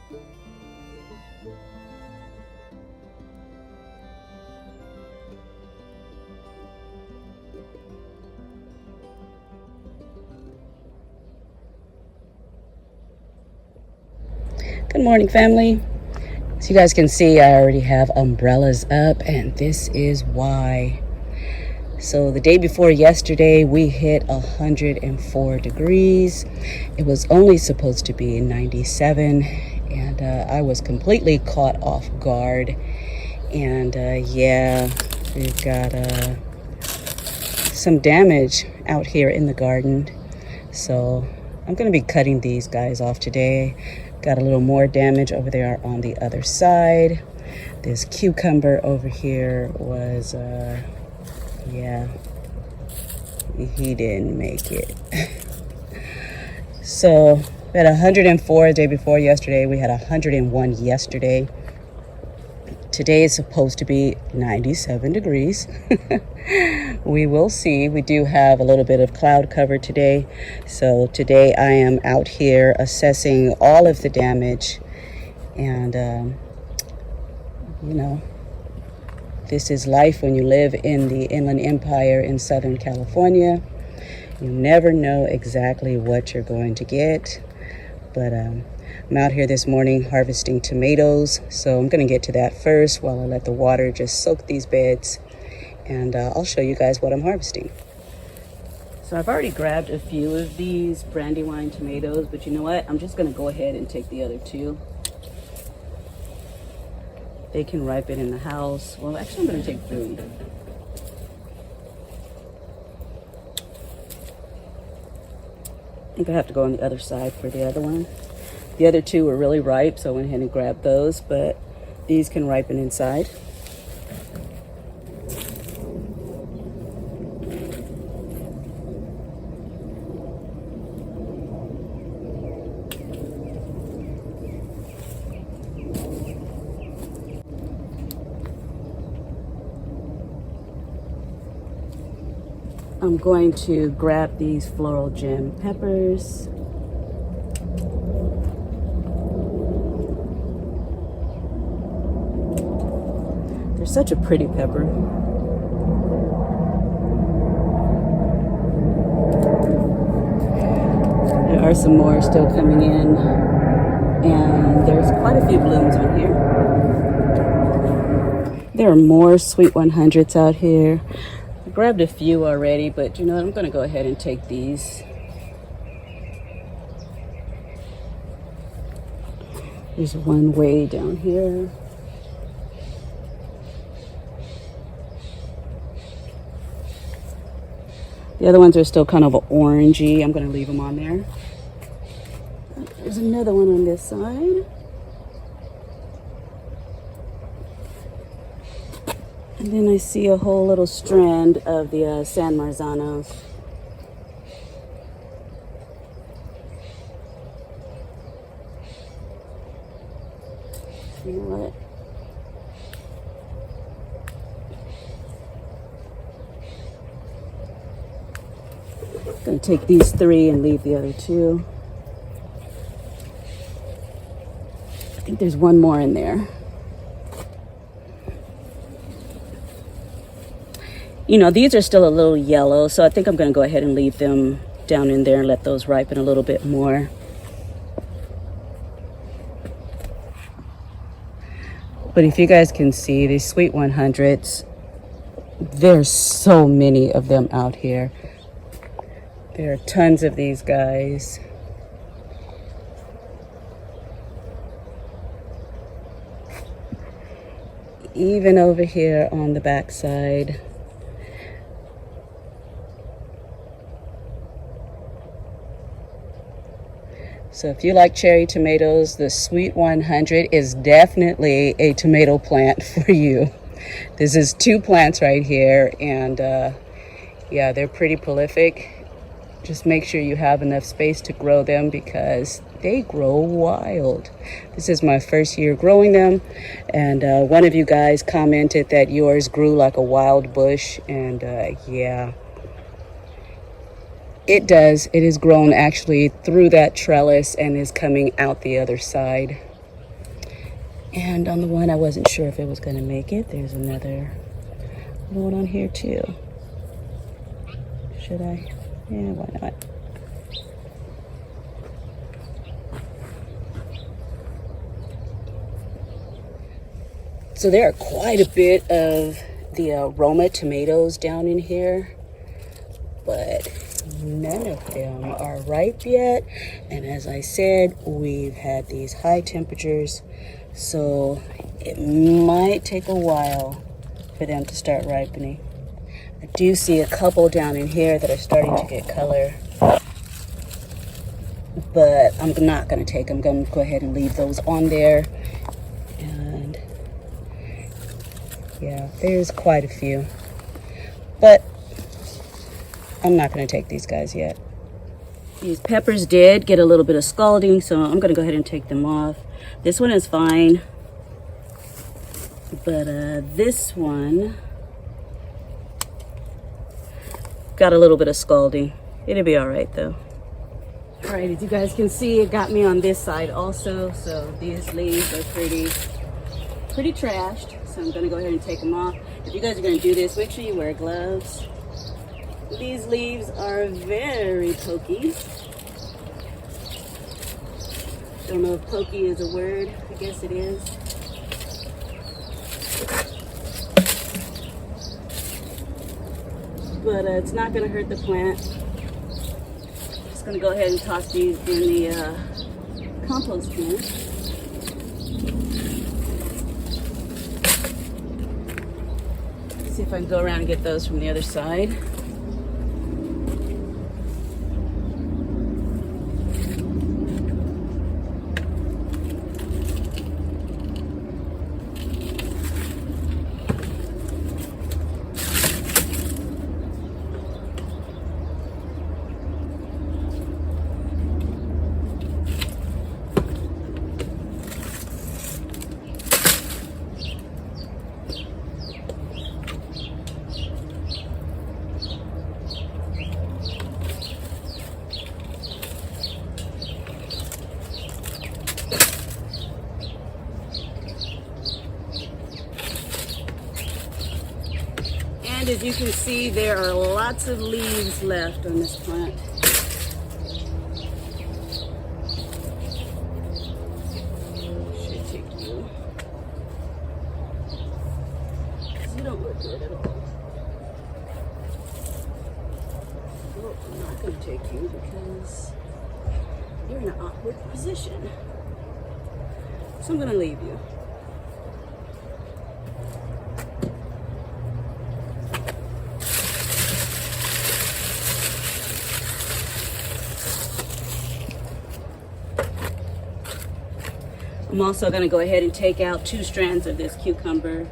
Good morning, family. As you guys can see, I already have umbrellas up, and this is why. So the day before yesterday, we hit 104 degrees. It was only supposed to be 97, and I was completely caught off guard. And yeah, we've got some damage out here in the garden. So I'm going to be cutting these guys off today. Got a little more damage over there on the other side. This cucumber over here was, yeah, he didn't make it. So we had 104 the day before yesterday. We had 101 yesterday. Today is supposed to be 97 degrees. We will see. We do have a little bit of cloud cover today. So today I am out here assessing all of the damage. And, you know, this is life when you live in the Inland Empire in Southern California. You never know exactly what you're going to get. But I'm out here this morning harvesting tomatoes. So I'm going to get to that first while I let the water just soak these beds. And I'll show you guys what I'm harvesting. So I've already grabbed a few of these Brandywine tomatoes, but you know what? I'm just gonna go ahead and take the other two. They can ripen in the house. Well, actually I'm gonna take 3. I think I have to go on the other side for the other one. The other 2 were really ripe, so I went ahead and grabbed those, but these can ripen inside. I'm going to grab these Floral Gem peppers. They're such a pretty pepper. There are some more still coming in, and there's quite a few blooms on here. There are more Sweet 100s out here. Grabbed a few already, but you know what? I'm going to go ahead and take these. There's one way down here. The other ones are still kind of orangey. I'm going to leave them on there. There's another one on this side. And then I see a whole little strand of the San Marzanos. You know what? I'm gonna take these 3 and leave the other 2. I think there's one more in there. You know, these are still a little yellow, so I think I'm going to go ahead and leave them down in there and let those ripen a little bit more. But if you guys can see, these Sweet 100s, there's so many of them out here. There are tons of these guys. Even over here on the back side. So if you like cherry tomatoes, the Sweet 100 is definitely a tomato plant for you. This is 2 plants right here, and yeah, they're pretty prolific. Just make sure you have enough space to grow them because they grow wild. This is my first year growing them, and one of you guys commented that yours grew like a wild bush, and yeah. It does. It is grown actually through that trellis and is coming out the other side. And on the one I wasn't sure if it was going to make it, there's another one on here too. Should I? Yeah, why not? So there are quite a bit of the aroma tomatoes down in here, but none of them are ripe yet. And as I said, we've had these high temperatures, so it might take a while for them to start ripening. I do see a couple down in here that are starting to get color, but I'm not going to take them. I'm going to go ahead and leave those on there. And yeah, there's quite a few, but I'm not going to take these guys yet. These peppers did get a little bit of scalding, so I'm going to go ahead and take them off. This one is fine, but this one got a little bit of scalding. It'll be all right though. All right, as you guys can see, it got me on this side also, so these leaves are pretty trashed. So I'm gonna go ahead and take them off. If you guys are gonna do this, make sure you wear gloves. These leaves are very pokey. Don't know if pokey is a word. I guess it is. But it's not gonna hurt the plant. Just gonna go ahead and toss these in the compost bin. See if I can go around and get those from the other side. And as you can see, there are lots of leaves left on this plant. Should take you. You don't look good at all. Well, I'm not going to take you because you're in an awkward position. So I'm going to leave you. I'm also going to go ahead and take out 2 strands of this cucumber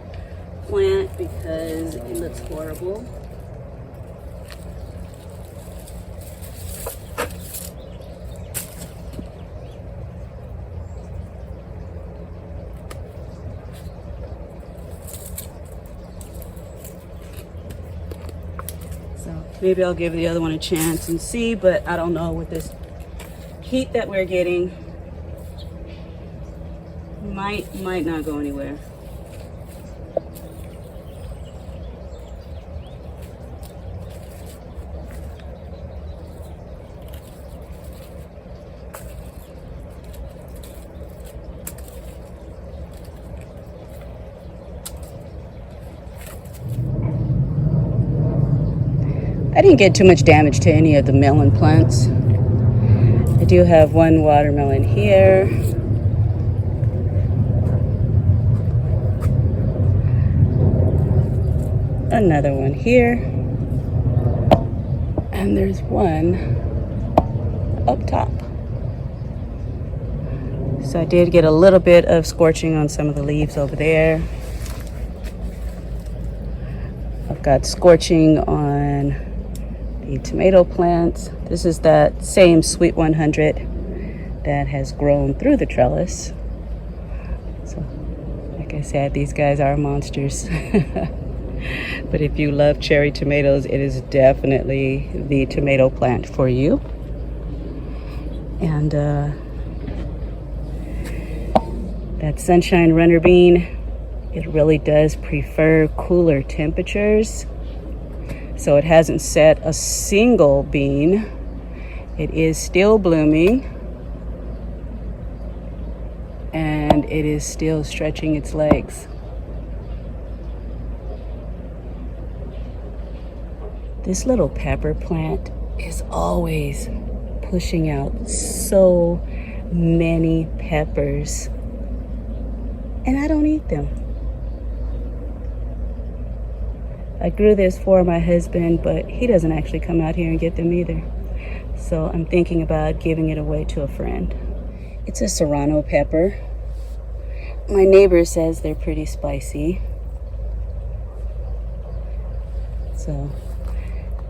plant because it looks horrible. So maybe I'll give the other one a chance and see, but I don't know with this heat that we're getting. Might not go anywhere. I didn't get too much damage to any of the melon plants. I do have one watermelon here. Another one here, and there's one up top. So I did get a little bit of scorching on some of the leaves over there. I've got scorching on the tomato plants. This is that same Sweet 100 that has grown through the trellis. So like I said, these guys are monsters. But if you love cherry tomatoes, it is definitely the tomato plant for you. And that That sunshine runner bean, it really does prefer cooler temperatures. So it hasn't set a single bean. It is still blooming. And it is still stretching its legs. This little pepper plant is always pushing out so many peppers. And I don't eat them. I grew this for my husband, but he doesn't actually come out here and get them either. So I'm thinking about giving it away to a friend. It's a serrano pepper. My neighbor says they're pretty spicy. So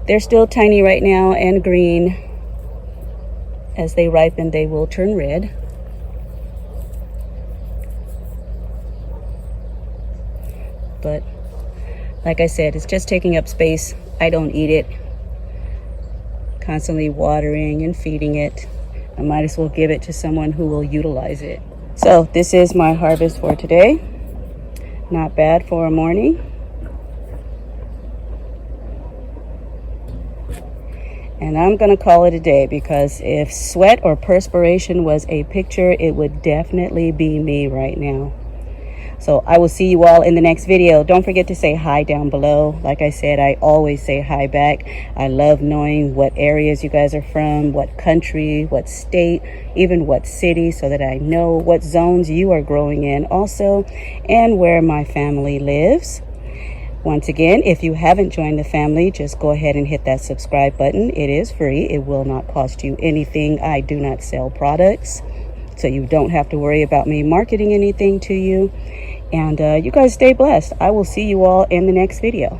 they're still tiny right now and green. As they ripen, they will turn red. But like I said, it's just taking up space. I don't eat it. Constantly watering and feeding it. I might as well give it to someone who will utilize it. So this is my harvest for today. Not bad for a morning. And I'm gonna call it a day, because if sweat or perspiration was a picture, it would definitely be me right now. So I will see you all in the next video. Don't forget to say hi down below. Like I said, I always say hi back. I love knowing what areas you guys are from, what country, what state, even what city, so that I know what zones you are growing in also, and where my family lives. Once again, if you haven't joined the family, just go ahead and hit that subscribe button. It is free. It will not cost you anything. I do not sell products, so you don't have to worry about me marketing anything to you. And you guys stay blessed. I will see you all in the next video.